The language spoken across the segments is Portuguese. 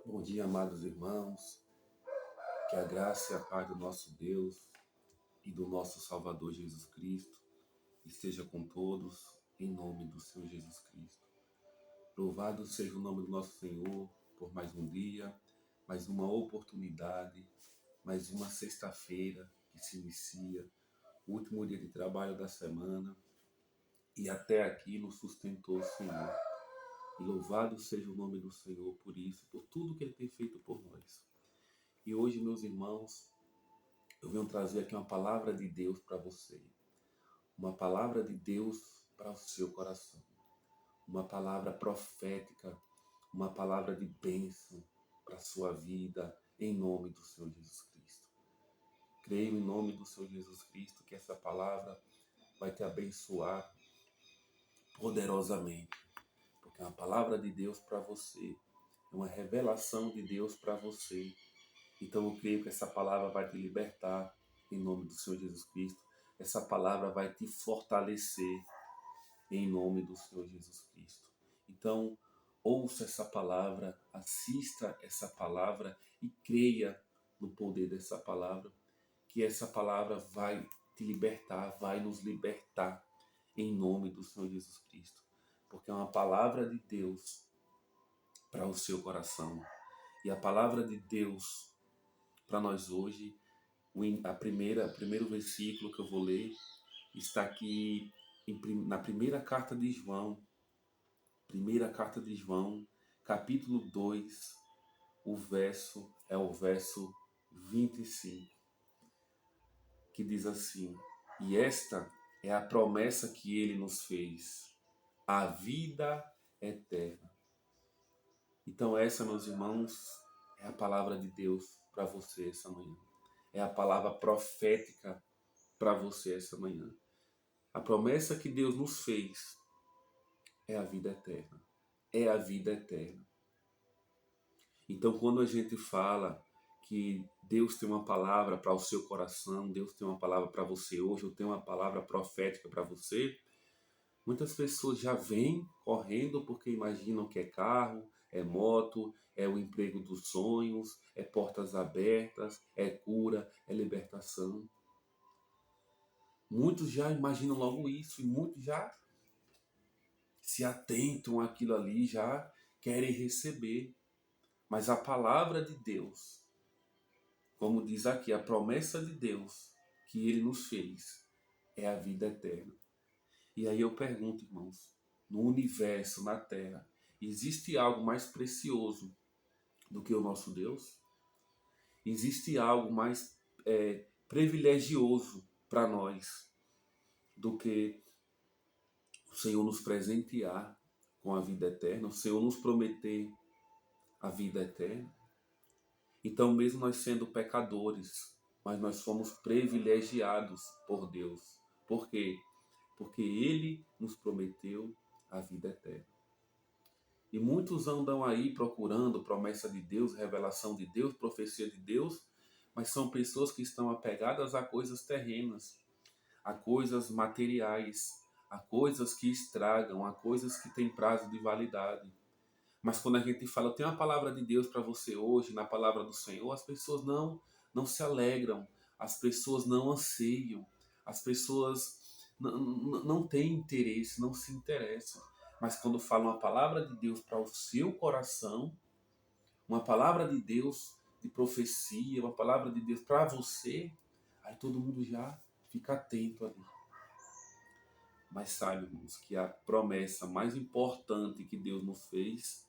Bom dia, amados irmãos. Que a graça e a paz do nosso Deus e do nosso Salvador Jesus Cristo esteja com todos, em nome do Senhor Jesus Cristo. Louvado seja o nome do nosso Senhor por mais um dia, mais uma oportunidade, mais uma sexta-feira que se inicia, o último dia de trabalho da semana, e até aqui nos sustentou o Senhor. E louvado seja o nome do Senhor por isso, por tudo que Ele tem feito por nós. E hoje, meus irmãos, eu venho trazer aqui uma palavra de Deus para você. Uma palavra de Deus para o seu coração. Uma palavra profética, uma palavra de bênção para a sua vida, em nome do Senhor Jesus Cristo. Creio em nome do Senhor Jesus Cristo que essa palavra vai te abençoar poderosamente. Porque é uma palavra de Deus para você. É uma revelação de Deus para você. Então eu creio que essa palavra vai te libertar em nome do Senhor Jesus Cristo. Essa palavra vai te fortalecer em nome do Senhor Jesus Cristo. Então, ouça essa palavra, assista essa palavra e creia no poder dessa palavra, que essa palavra vai te libertar, vai nos libertar em nome do Senhor Jesus Cristo. Porque é uma palavra de Deus para o seu coração. E a palavra de Deus para nós hoje, primeiro versículo que eu vou ler está aqui na primeira carta de João, capítulo 2, o verso 25, que diz assim: e esta é a promessa que ele nos fez, a vida eterna. Então essa, meus irmãos, é a palavra de Deus para você essa manhã. É a palavra profética para você essa manhã. A promessa que Deus nos fez é a vida eterna. É a vida eterna. Então, quando a gente fala que Deus tem uma palavra para o seu coração, Deus tem uma palavra para você hoje, eu tenho uma palavra profética para você, muitas pessoas já vêm correndo porque imaginam que é carro, é moto, é o emprego dos sonhos, é portas abertas, é cura, é libertação. Muitos já imaginam logo isso e muitos já se atentam àquilo ali, já querem receber. Mas a palavra de Deus, como diz aqui, a promessa de Deus que Ele nos fez é a vida eterna. E aí eu pergunto, irmãos, no universo, na Terra, existe algo mais precioso do que o nosso Deus? Existe algo mais privilegioso para nós do que o Senhor nos presentear com a vida eterna, o Senhor nos prometer a vida eterna? Então, mesmo nós sendo pecadores, mas nós fomos privilegiados por Deus. Por quê? Porque Ele nos prometeu a vida eterna. E muitos andam aí procurando promessa de Deus, revelação de Deus, profecia de Deus, mas são pessoas que estão apegadas a coisas terrenas, a coisas materiais, a coisas que estragam, a coisas que têm prazo de validade. Mas quando a gente fala, tem uma palavra de Deus para você hoje, na palavra do Senhor, as pessoas não se alegram, as pessoas não anseiam, as pessoas não têm interesse, não se interessam. Mas quando fala uma palavra de Deus para o seu coração, uma palavra de Deus de profecia, uma palavra de Deus para você, aí todo mundo já fica atento ali. Mas sabe, irmãos, que a promessa mais importante que Deus nos fez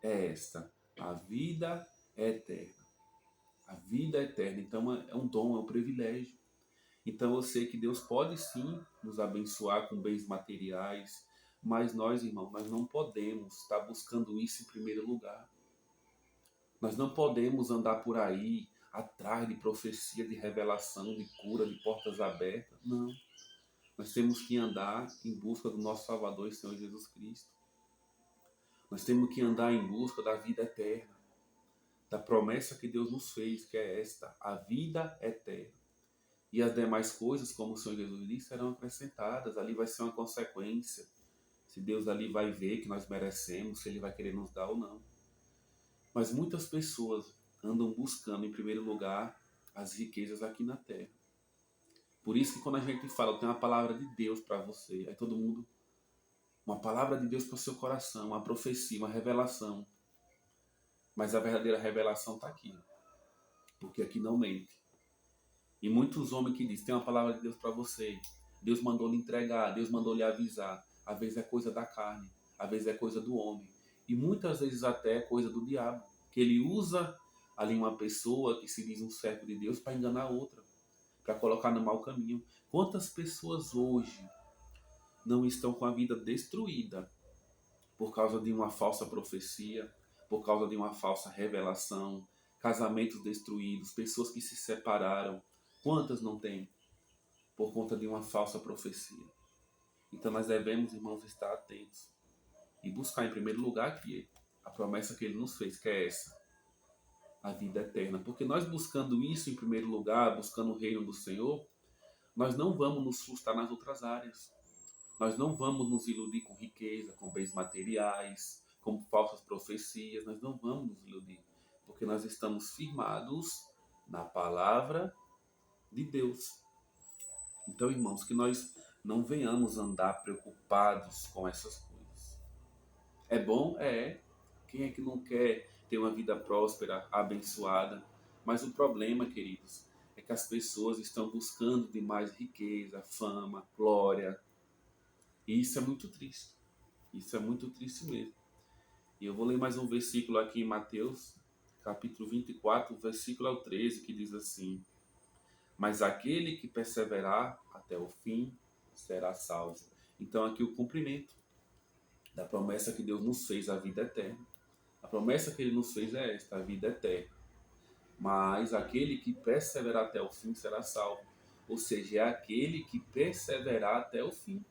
é esta: a vida é eterna. A vida é eterna. Então é um dom, é um privilégio. Então eu sei que Deus pode sim nos abençoar com bens materiais, mas nós, irmãos, nós não podemos estar buscando isso em primeiro lugar. Nós não podemos andar por aí atrás de profecia, de revelação, de cura, de portas abertas. Não. Nós temos que andar em busca do nosso Salvador e Senhor Jesus Cristo. Nós temos que andar em busca da vida eterna, da promessa que Deus nos fez, que é esta, a vida eterna. E as demais coisas, como o Senhor Jesus disse, serão acrescentadas. Ali vai ser uma consequência. Se Deus ali vai ver que nós merecemos, se Ele vai querer nos dar ou não. Mas muitas pessoas andam buscando, em primeiro lugar, as riquezas aqui na terra. Por isso que quando a gente fala, eu tenho uma palavra de Deus para você, aí todo mundo, uma palavra de Deus para o seu coração, uma profecia, uma revelação. Mas a verdadeira revelação está aqui, porque aqui não mente. E muitos homens que dizem, tem uma palavra de Deus para você, Deus mandou lhe entregar, Deus mandou lhe avisar. Às vezes é coisa da carne, às vezes é coisa do homem. E muitas vezes até é coisa do diabo, que ele usa ali uma pessoa que se diz um servo de Deus para enganar outra, para colocar no mau caminho. Quantas pessoas hoje não estão com a vida destruída por causa de uma falsa profecia, por causa de uma falsa revelação, casamentos destruídos, pessoas que se separaram. Quantas não tem por conta de uma falsa profecia? Então nós devemos, irmãos, estar atentos e buscar em primeiro lugar aqui a promessa que ele nos fez, que é essa, a vida eterna. Porque nós buscando isso em primeiro lugar, buscando o reino do Senhor, nós não vamos nos frustrar nas outras áreas. Nós não vamos nos iludir com riqueza, com bens materiais, com falsas profecias. Nós não vamos nos iludir, porque nós estamos firmados na palavra de Deus. Então, irmãos, que nós não venhamos andar preocupados com essas coisas. É bom? É. Quem é que não quer ter uma vida próspera, abençoada? Mas o problema, queridos, é que as pessoas estão buscando demais riqueza, fama, glória. E isso é muito triste. Isso é muito triste mesmo. E eu vou ler mais um versículo aqui em Mateus, capítulo 24, versículo 13, que diz assim: Mas aquele que perseverar até o fim será salvo. Então aqui o cumprimento da promessa que Deus nos fez, a vida eterna. A promessa que ele nos fez é esta, a vida eterna. Mas aquele que perseverar até o fim será salvo. Ou seja, é aquele que perseverar até o fim.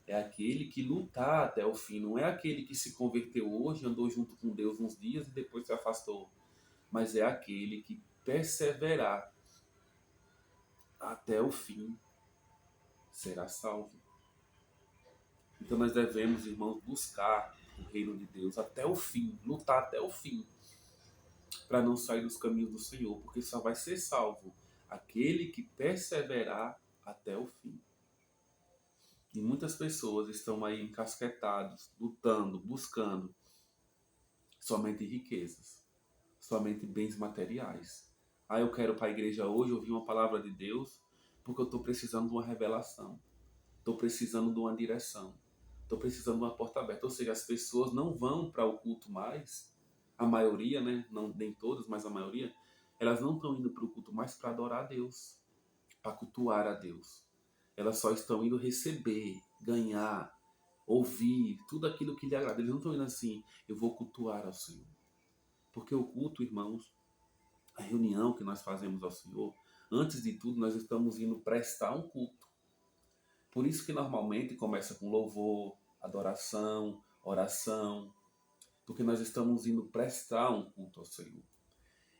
É aquele que lutar até o fim. Não é aquele que se converteu hoje, andou junto com Deus uns dias e depois se afastou. Mas é aquele que perseverar até o fim será salvo. Então nós devemos, irmãos, buscar o reino de Deus até o fim, lutar até o fim, para não sair dos caminhos do Senhor, porque só vai ser salvo aquele que perseverar até o fim. E muitas pessoas estão aí encasquetados, lutando, buscando somente riquezas, somente bens materiais. Ah, eu quero para a igreja hoje ouvir uma palavra de Deus, porque eu estou precisando de uma revelação, estou precisando de uma direção, estou precisando de uma porta aberta. Ou seja, as pessoas não vão para o culto mais, a maioria, né? Não, nem todas, mas a maioria, elas não estão indo para o culto mais para adorar a Deus, para cultuar a Deus. Elas só estão indo receber, ganhar, ouvir, tudo aquilo que lhe agrada. Eles não estão indo assim, eu vou cultuar ao Senhor. Porque o culto, irmãos, a reunião que nós fazemos ao Senhor, antes de tudo, nós estamos indo prestar um culto. Por isso que normalmente começa com louvor, adoração, oração, porque nós estamos indo prestar um culto ao Senhor.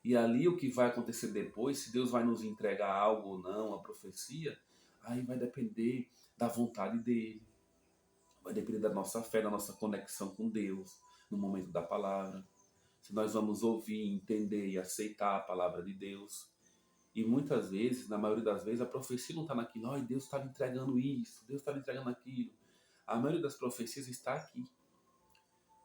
E ali o que vai acontecer depois, se Deus vai nos entregar algo ou não, a profecia, aí vai depender da vontade dele. Vai depender da nossa fé, da nossa conexão com Deus, no momento da palavra. Se nós vamos ouvir, entender e aceitar a palavra de Deus. E muitas vezes, na maioria das vezes, a profecia não está naquilo. Oh, Deus está lhe entregando isso, Deus está lhe entregando aquilo. A maioria das profecias está aqui.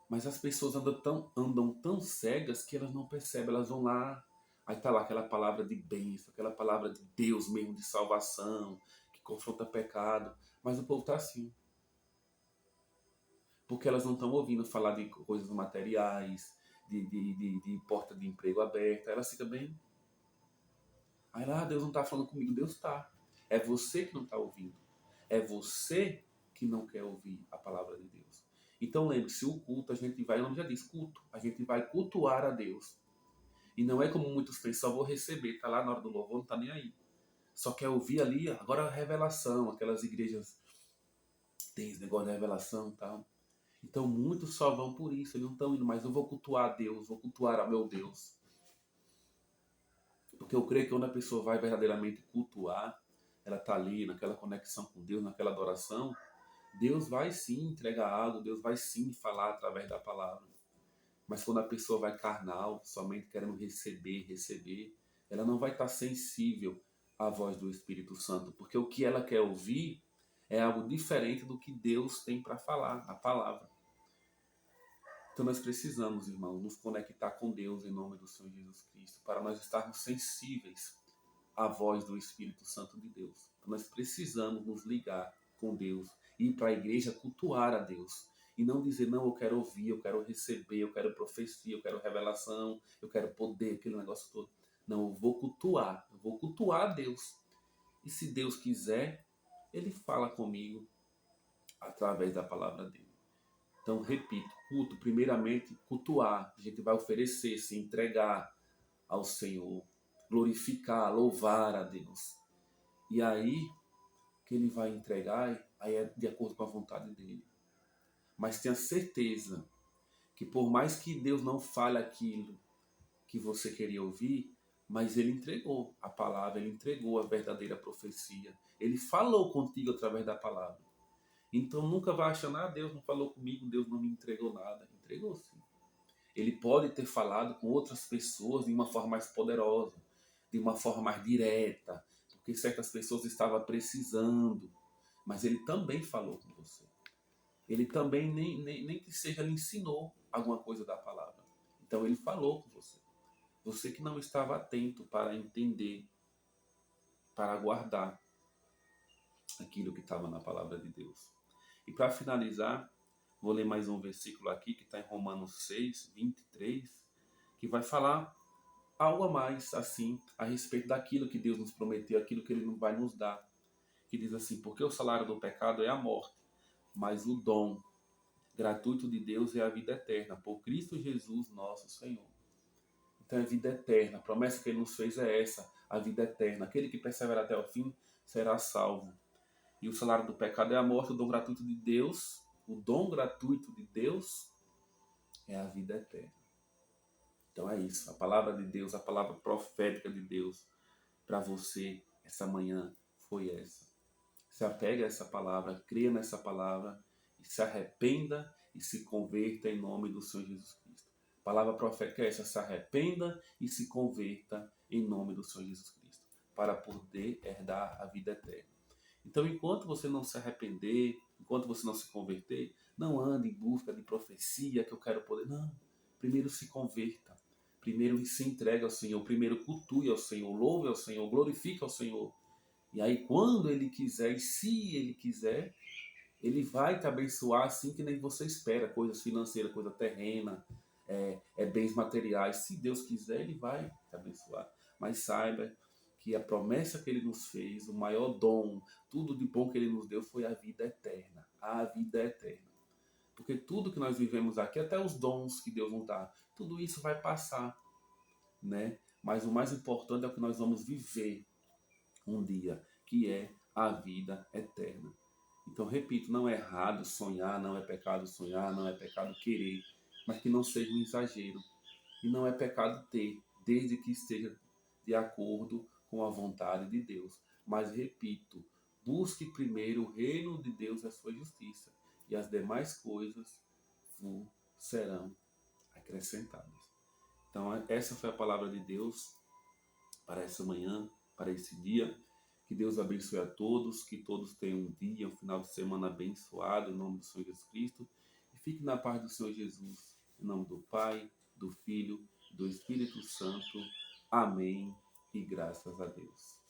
Mas as pessoas andam tão cegas que elas não percebem. Elas vão lá, aí está lá aquela palavra de bênção, aquela palavra de Deus mesmo, de salvação, que confronta pecado. Mas o povo está assim. Porque elas não estão ouvindo falar de coisas materiais, de porta de emprego aberta. Elas ficam bem. Aí lá, Deus não está falando comigo. Deus está. É você que não está ouvindo. É você que não quer ouvir a palavra de Deus. Então lembre-se, o culto, a gente vai, o nome já diz, culto. A gente vai cultuar a Deus. E não é como muitos pensam, só vou receber. Está lá na hora do louvor, não está nem aí. Só quer ouvir ali, agora a revelação. Aquelas igrejas têm esse negócio de revelação e tal. Então muitos só vão por isso, eles não estão indo, mas eu vou cultuar a Deus, vou cultuar a meu Deus. Porque eu creio que quando a pessoa vai verdadeiramente cultuar, ela está ali naquela conexão com Deus, naquela adoração, Deus vai sim entregar algo, Deus vai sim falar através da palavra. Mas quando a pessoa vai carnal, somente querendo receber, receber, ela não vai estar sensível à voz do Espírito Santo, porque o que ela quer ouvir é algo diferente do que Deus tem para falar, a palavra. Então nós precisamos, irmão, nos conectar com Deus em nome do Senhor Jesus Cristo, para nós estarmos sensíveis à voz do Espírito Santo de Deus. Então nós precisamos nos ligar com Deus, ir para a igreja cultuar a Deus. E não dizer, não, eu quero ouvir, eu quero receber, eu quero profecia, eu quero revelação, eu quero poder, aquele negócio todo. Não, eu vou cultuar a Deus. E se Deus quiser, Ele fala comigo através da palavra dele. Então, repito, culto, primeiramente, cultuar. A gente vai oferecer, se entregar ao Senhor, glorificar, louvar a Deus. E aí, que ele vai entregar, aí é de acordo com a vontade dele. Mas tenha certeza que por mais que Deus não fale aquilo que você queria ouvir, mas ele entregou a palavra, ele entregou a verdadeira profecia. Ele falou contigo através da palavra. Então nunca vai achar, Deus não falou comigo, Deus não me entregou nada. Entregou sim. Ele pode ter falado com outras pessoas de uma forma mais poderosa, de uma forma mais direta, porque certas pessoas estavam precisando, mas ele também falou com você. Ele também nem que seja lhe ensinou alguma coisa da palavra. Então ele falou com você. Você que não estava atento para entender, para guardar aquilo que estava na palavra de Deus. E para finalizar, vou ler mais um versículo aqui que está em Romanos 6, 23, que vai falar algo a mais, assim, a respeito daquilo que Deus nos prometeu, aquilo que Ele não vai nos dar. Que diz assim, porque o salário do pecado é a morte, mas o dom gratuito de Deus é a vida eterna, por Cristo Jesus nosso Senhor. Então é vida eterna, a promessa que Ele nos fez é essa, a vida eterna. Aquele que persevera até o fim será salvo. E o salário do pecado é a morte, o dom gratuito de Deus, o dom gratuito de Deus é a vida eterna. Então é isso, a palavra de Deus, a palavra profética de Deus para você essa manhã foi essa. Se apegue a essa palavra, creia nessa palavra e se arrependa e se converta em nome do Senhor Jesus Cristo. A palavra profética é essa, se arrependa e se converta em nome do Senhor Jesus Cristo, para poder herdar a vida eterna. Então, enquanto você não se arrepender, enquanto você não se converter, não ande em busca de profecia que eu quero poder. Não. Primeiro se converta. Primeiro se entregue ao Senhor. Primeiro cultue ao Senhor. Louve ao Senhor. Glorifique ao Senhor. E aí, quando Ele quiser, e se Ele quiser, Ele vai te abençoar assim que nem você espera. Coisas financeiras, coisa terrena, bens materiais. Se Deus quiser, Ele vai te abençoar. Mas saiba que a promessa que Ele nos fez, o maior dom, tudo de bom que Ele nos deu foi a vida eterna. A vida eterna. Porque tudo que nós vivemos aqui, até os dons que Deus nos dá, tudo isso vai passar, né? Mas o mais importante é o que nós vamos viver um dia, que é a vida eterna. Então, repito, não é errado sonhar, não é pecado sonhar, não é pecado querer, mas que não seja um exagero. E não é pecado ter, desde que esteja de acordo com a vontade de Deus. Mas, repito, busque primeiro o reino de Deus e a sua justiça, e as demais coisas vos serão acrescentadas. Então, essa foi a palavra de Deus para essa manhã, para esse dia. Que Deus abençoe a todos, que todos tenham um dia, um final de semana abençoado, em nome do Senhor Jesus Cristo. E fique na paz do Senhor Jesus, em nome do Pai, do Filho, do Espírito Santo. Amém e graças a Deus.